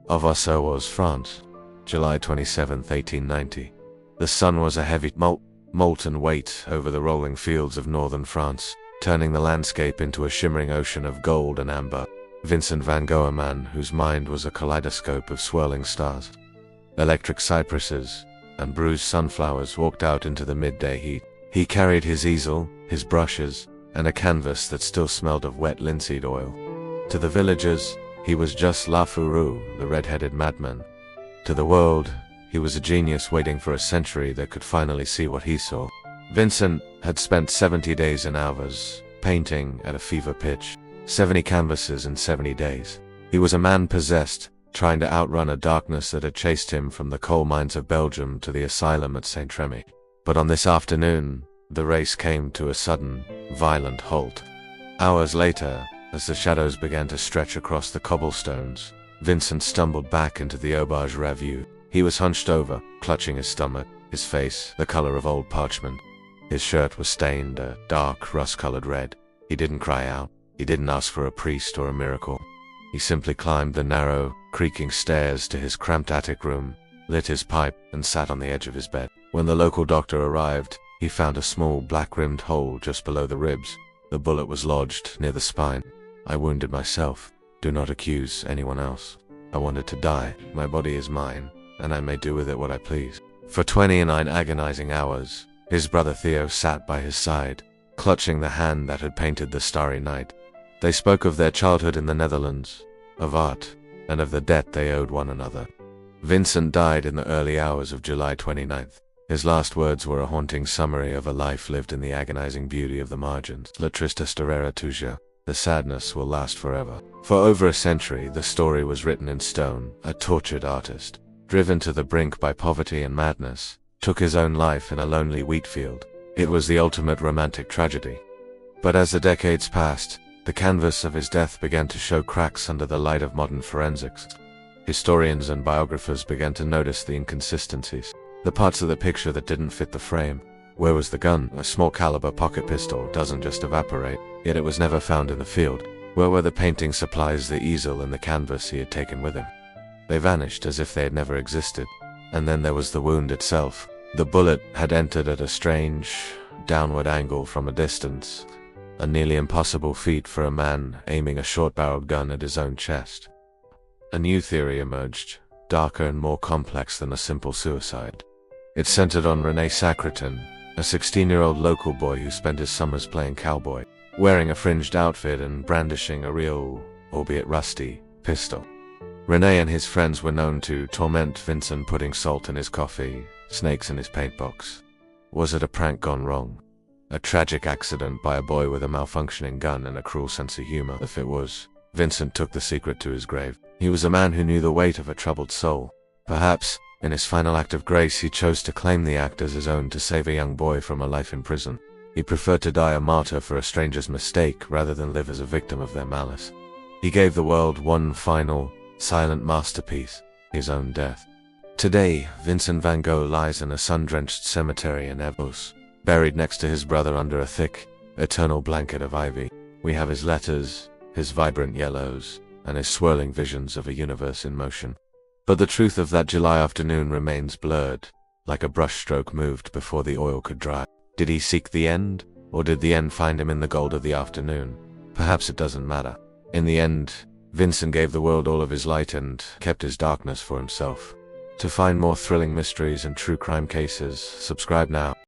Auvers, France, July 27, 1890. The sun was a heavy, molten weight over the rolling fields of northern France, turning the landscape into a shimmering ocean of gold and amber. Vincent van Gogh, a man whose mind was a kaleidoscope of swirling stars, electric cypresses, and bruised sunflowers, walked out into the midday heat. He carried his easel, his brushes, and a canvas that still smelled of wet linseed oil. To the villagers, he was just La Furou, the red-headed madman. To the world, he was a genius waiting for a century that could finally see what he saw. Vincent had spent 70 days in Auvers, painting at a fever pitch. 70 canvases in 70 days. He was a man possessed, trying to outrun a darkness that had chased him from the coal mines of Belgium to the asylum at Saint-Remy. But on this afternoon, the race came to a sudden, violent halt. Hours later, as the shadows began to stretch across the cobblestones, Vincent stumbled back into the Auberge Revue. He was hunched over, clutching his stomach, his face the color of old parchment. His shirt was stained a dark, rust-colored red. He didn't cry out. He didn't ask for a priest or a miracle. He simply climbed the narrow, creaking stairs to his cramped attic room, lit his pipe, and sat on the edge of his bed. When the local doctor arrived, he found a small black-rimmed hole just below the ribs. The bullet was lodged near the spine. I wounded myself. Do not accuse anyone else. I wanted to die. My body is mine, and I may do with it what I please. For 29 agonizing hours, his brother Theo sat by his side, clutching the hand that had painted the starry night. They spoke of their childhood in the Netherlands, of art, and of the debt they owed one another. Vincent died in the early hours of July 29th. His last words were a haunting summary of a life lived in the agonizing beauty of the margins. La tristesse durera toujours. The sadness will last forever. For over a century, the story was written in stone. A tortured artist, driven to the brink by poverty and madness, took his own life in a lonely wheat field. It was the ultimate romantic tragedy. But as the decades passed, the canvas of his death began to show cracks under the light of modern forensics. Historians and biographers began to notice the inconsistencies, the parts of the picture that didn't fit the frame. Where was the gun? A small caliber pocket pistol doesn't just evaporate, yet it was never found in the field. Where were the painting supplies, the easel, and the canvas he had taken with him? They vanished as if they had never existed. And then there was the wound itself. The bullet had entered at a strange, downward angle from a distance, a nearly impossible feat for a man aiming a short-barreled gun at his own chest. A new theory emerged, darker and more complex than a simple suicide. It centered on René Sacreton, a 16-year-old local boy who spent his summers playing cowboy, wearing a fringed outfit and brandishing a real, albeit rusty, pistol. René and his friends were known to torment Vincent, putting salt in his coffee, snakes in his paint box. Was it a prank gone wrong? A tragic accident by a boy with a malfunctioning gun and a cruel sense of humor? If it was, Vincent took the secret to his grave. He was a man who knew the weight of a troubled soul. Perhaps, in his final act of grace, he chose to claim the act as his own to save a young boy from a life in prison. He preferred to die a martyr for a stranger's mistake rather than live as a victim of their malice. He gave the world one final, silent masterpiece, his own death. Today, Vincent van Gogh lies in a sun-drenched cemetery in Auvers, buried next to his brother under a thick, eternal blanket of ivy. We have his letters, his vibrant yellows, and his swirling visions of a universe in motion. But the truth of that July afternoon remains blurred, like a brushstroke moved before the oil could dry. Did he seek the end, or did the end find him in the gold of the afternoon? Perhaps it doesn't matter. In the end, Vincent gave the world all of his light and kept his darkness for himself. To find more thrilling mysteries and true crime cases, subscribe now.